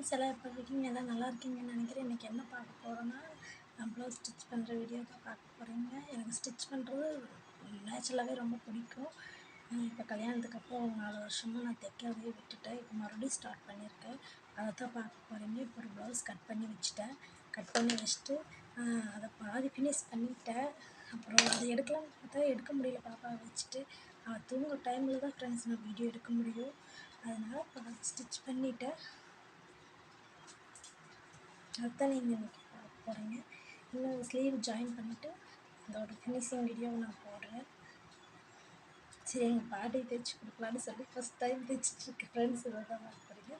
Friends எல்லாம் எப்படி இருக்கீங்க? எல்லாம் நல்லா இருக்கீங்கன்னு நினைக்கிறேன். இன்றைக்கி என்ன பார்க்க போகிறோன்னா, நான் ப்ளவுஸ் ஸ்டிச் பண்ணுற வீடியோ தான் பார்க்க போகிறீங்க. எனக்கு ஸ்டிச் பண்ணுறது நேச்சுரலாகவே ரொம்ப பிடிக்கும். இப்போ கல்யாணத்துக்கு அப்புறம் 4 வருஷமாக நான் தைக்கிறதே விட்டுட்டேன். இப்போ மறுபடியும் ஸ்டார்ட் பண்ணியிருக்கேன். அதை தான் பார்க்க போகிறீங்க. இப்போ ஒரு ப்ளவுஸ் கட் பண்ணி வச்சுட்டேன். கட் பண்ணி வச்சுட்டு அதை பாதி ஃபினிஷ் பண்ணிவிட்டேன். அப்புறம் அதை எடுக்கலாம்னு பார்த்தா எடுக்க முடியல. பாப்பாவை வச்சுட்டு அவள் தூங்குற டைமில் தான் ஃப்ரெண்ட்ஸ் நான் வீடியோ எடுக்க முடியும். அதனால் பாதி ஸ்டிச் பண்ணிவிட்டேன். அதுதான் நீங்கள் இன்றைக்கி பார்க்க போகிறீங்க. இன்னும் ஸ்லீவ் ஜாயின் பண்ணிவிட்டு அதோட ஃபினிஷிங் வீடியோவை நான் போடுறேன். சரி, எங்கள் பாட்டி தைச்சி கொடுக்கலான்னு சொல்லி ஃபஸ்ட் டைம் தைச்சிட்ருக்கேன் ஃப்ரெண்ட்ஸ். இதை தான் பார்க்க போகிறீங்க.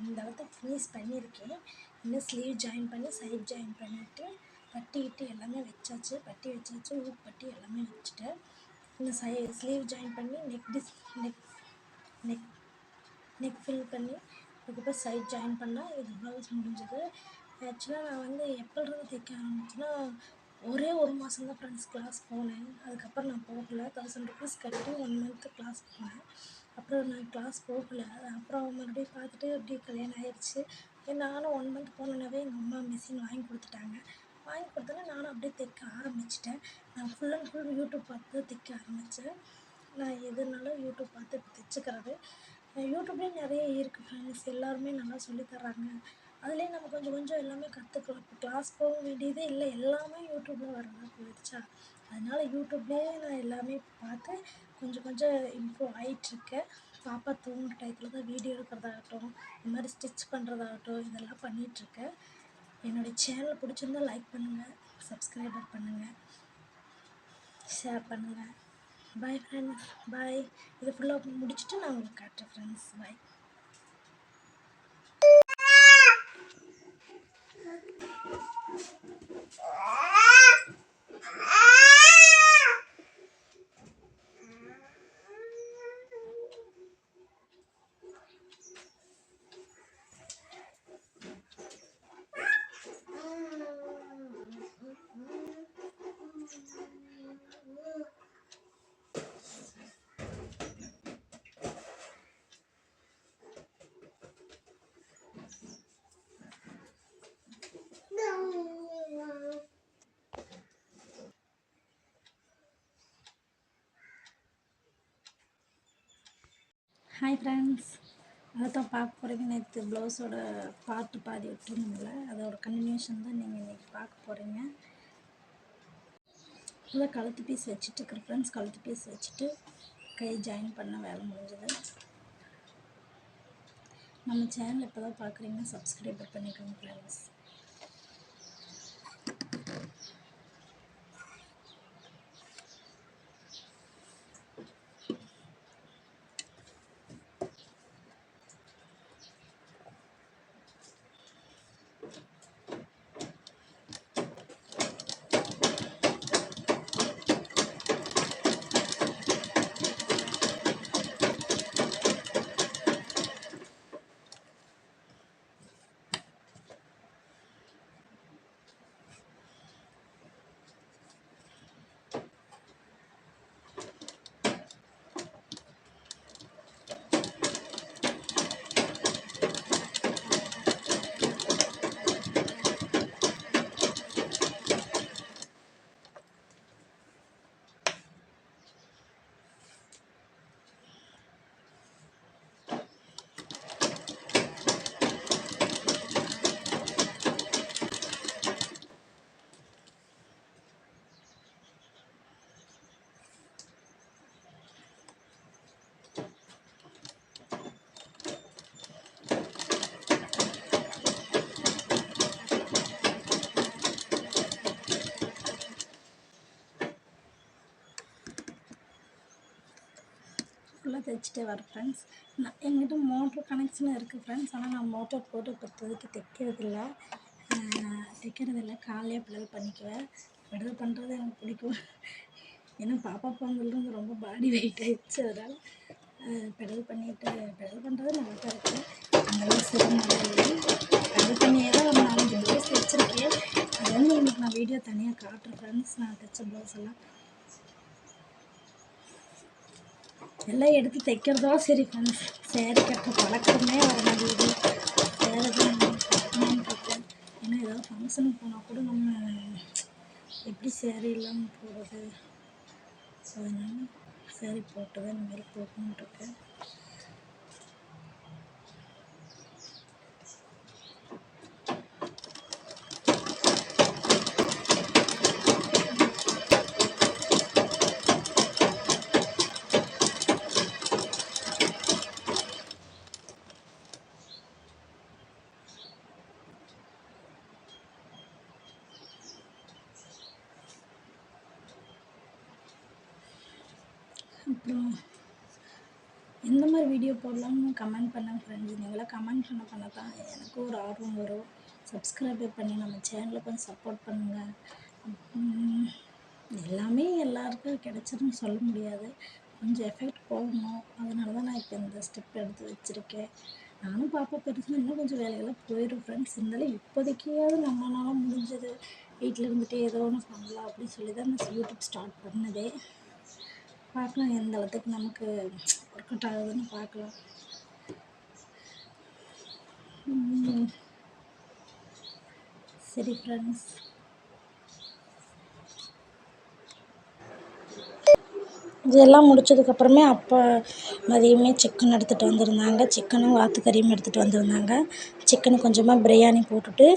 இந்த அளவுக்கு ஃபினிஷ் பண்ணியிருக்கேன். இன்னும் ஸ்லீவ் ஜாயின் பண்ணி சைட் ஜாயின் பண்ணிவிட்டு பட்டிக்கிட்டு எல்லாமே வச்சாச்சு. பட்டி வச்சாச்சு, ஊக் பட்டி எல்லாமே வச்சுட்டேன். இன்னும் ஸ்லீவ் ஜாயின் பண்ணி நெக் ஃபில் பண்ணி அதுக்கப்புறம் சைட் ஜாயின் பண்ணால் இது ப்ளவுஸ் முடிஞ்சது. ஆக்சுவலாக நான் வந்து எப்போலேருந்து தைக்க ஆரம்பிச்சேன்னா ஒரே 1 மாதம் தான் ஃப்ரெண்ட்ஸ் கிளாஸ் போனேன். அதுக்கப்புறம் நான் போகலை. 1000 ருபீஸ் கட்டி 1 மந்த்து கிளாஸ் போனேன். அப்புறம் நான் கிளாஸ் போகலை. அப்புறம் மறுபடியும் பார்த்துட்டு அப்படியே கல்யாணம் ஆயிடுச்சு. நானும் 1 மந்த் போனோன்னே எங்கள் அம்மா மிஷின் வாங்கி கொடுத்துட்டாங்க. வாங்கி கொடுத்தோன்னே நானும் அப்படியே தைக்க ஆரம்பிச்சிட்டேன். நான் ஃபுல் அண்ட் ஃபுல் யூடியூப் பார்த்து தான் தைக்க ஆரம்பித்தேன். நான் எதுனாலும் யூடியூப் பார்த்து இப்போ தைச்சிக்கிறது. யூடியூப்லேயும் நிறைய இருக்குது ஃப்ரெண்ட்ஸ். எல்லாருமே நல்லா சொல்லித்தராங்க. அதுலேயே நம்ம கொஞ்சம் கொஞ்சம் எல்லாமே கற்றுக்கலாம். இப்போ கிளாஸ் போக வேண்டியதே இல்லை, எல்லாமே யூடியூப்பில் வரதா போயிடுச்சா. அதனால் யூடியூப்லேயே நான் எல்லாமே பார்த்து கொஞ்சம் கொஞ்சம் இம்ப்ரூவ் ஆகிட்டுருக்கேன். பாப்பா தூங்குற டயத்தில் தான் வீடியோ எடுக்கிறதாகட்டும், இந்த மாதிரி ஸ்டிச் பண்ணுறதாகட்டும் இதெல்லாம் பண்ணிகிட்ருக்கேன். என்னுடைய சேனல் பிடிச்சிருந்தா லைக் பண்ணுங்கள், சப்ஸ்கிரைபர் பண்ணுங்கள், ஷேர் பண்ணுங்கள். பாய் ஃப்ரெண்ட்ஸ், பாய். இது ஃபுல்லாக முடிச்சுட்டு நான் உங்களுக்கு காட்டுறேன் ஃப்ரெண்ட்ஸ். பாய். ஹாய் ஃப்ரெண்ட்ஸ், அதை தான் பார்க்க போகிறீங்க. நேற்று ப்ளவுஸோட பாதி விட்டுருந்தோம்ல, அதோட கண்டினியூஷன் தான் நீங்கள் இன்றைக்கி பார்க்க போகிறீங்க. இதில் கழுத்து பீஸ் வச்சுட்டு இருக்கிற ஃப்ரெண்ட்ஸ், கழுத்து பீஸ் வச்சுட்டு கை ஜாயின் பண்ண வேலை முடிஞ்சது. நம்ம சேனல் இப்போ தான் பார்க்குறீங்க, சப்ஸ்கிரைபர் பண்ணிக்கோங்க ஃப்ரெண்ட்ஸ். ஃபுல்லாக தைச்சிட்டே வரேன் ஃப்ரெண்ட்ஸ். நான் எங்கிட்ட மோட்ரு கனெக்ஷன் இருக்குது ஃப்ரெண்ட்ஸ். ஆனால் நான் மோட்டர் போட்டு இப்போதைக்கு தைக்கிறதில்ல. காலையே பெடல் பண்ணிக்குவேன். பெடல் பண்ணுறது எனக்கு பிடிக்கும். ஏன்னா பாப்பா பொங்கல்லேருந்து ரொம்ப பாடி வெயிட் ஆகிடுச்சு. அதனால் பெடல் பண்ணுறது நல்லா தான் இருக்குது. அந்தளவுக்கு சிரமம் இல்லை. பெடல் பண்ணியே தான் ஒரு 4-5 ப்ளவுஸ் தைச்சிருக்கேன். அது வந்து இன்றைக்கி நான் வீடியோ தனியாக காட்டுறேன் ஃப்ரெண்ட்ஸ். நான் தைச்ச ப்ளவுஸ் எல்லாம் எடுத்து தைக்கிறதோ சரி ஃப்ரெண்ட்ஸ். சேரீ கட்டுற பழக்கமே வர மாட்டேங்குது. வேறு எப்படி சேரீ இல்லாமல் போகிறது, அதனால் சேரீ போட்டு தான் இனிமேல் போகணுன்ட்ருக்கேன். அப்புறம் எந்த மாதிரி வீடியோ போடலாம்னு கமெண்ட் பண்ணுங்கள் ஃப்ரெண்ட்ஸ். நீங்களாம் கமெண்ட் பண்ண தான் எனக்கும் ஒரு ஆர்வம் வரும். சப்ஸ்கிரைப் பண்ணி நம்ம சேனலை கொஞ்சம் சப்போர்ட் பண்ணுங்கள். எல்லாமே எல்லாருக்கும் கிடைச்சிருன்னு சொல்ல முடியாது, கொஞ்சம் எஃபெக்ட் போடணும். அதனால தான் நான் இப்போ இந்த ஸ்டெப் எடுத்து வச்சுருக்கேன். நானும் பாப்பா பெருசாக இன்னும் கொஞ்சம் வேலைகள்லாம் போயிடும் ஃப்ரெண்ட்ஸ். இருந்தாலும் இப்போதைக்காவது நம்மளால முடிஞ்சது வீட்டில் இருந்துகிட்டே ஏதோ ஒன்று பண்ணலாம் அப்படின்னு சொல்லி தான் நான் யூடியூப் ஸ்டார்ட் பண்ணதே. பார்க்கலாம் எந்த அளவுக்கு நமக்கு ஒர்க் அவுட் ஆகுதுன்னு பார்க்கலாம். சரி ஃப்ரெண்ட்ஸ், இதெல்லாம் முடித்ததுக்கப்புறமே அப்பா மதியமே சிக்கன் எடுத்துகிட்டு வந்திருந்தாங்க. சிக்கனும் வாத்துக்கறியும் எடுத்துகிட்டு வந்திருந்தாங்க. சிக்கனு கொஞ்சமாக பிரியாணி போட்டுட்டு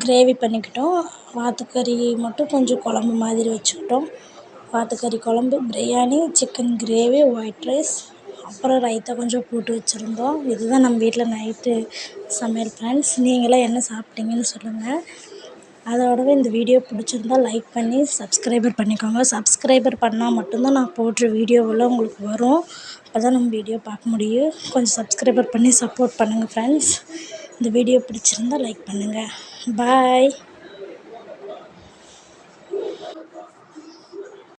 கிரேவி பண்ணிக்கிட்டோம். வாத்துக்கறி மட்டும் கொஞ்சம் குழம்பு மாதிரி வச்சுக்கிட்டோம். வாத்துக்கறி குழம்பு, biryani, chicken gravy, white rice, அப்புறம் ரைத்தா கொஞ்சம் போட்டு வச்சுருந்தோம். இதுதான் நம்ம வீட்டில் நைட்டு சமையல் ஃப்ரெண்ட்ஸ். நீங்களாம் என்ன சாப்பிட்டீங்கன்னு சொல்லுங்கள். அதோடவே இந்த வீடியோ பிடிச்சிருந்தா லைக் பண்ணி சப்ஸ்கிரைபர் பண்ணிக்கோங்க. சப்ஸ்கிரைபர் பண்ணால் மட்டும்தான் நான் போடுற வீடியோவெல்லாம் உங்களுக்கு வரும். அப்போ தான் நம்ம வீடியோ பார்க்க முடியும். கொஞ்சம் சப்ஸ்கிரைபர் பண்ணி சப்போர்ட் பண்ணுங்கள் ஃப்ரெண்ட்ஸ். இந்த வீடியோ பிடிச்சிருந்தா லைக் பண்ணுங்கள். பாய்.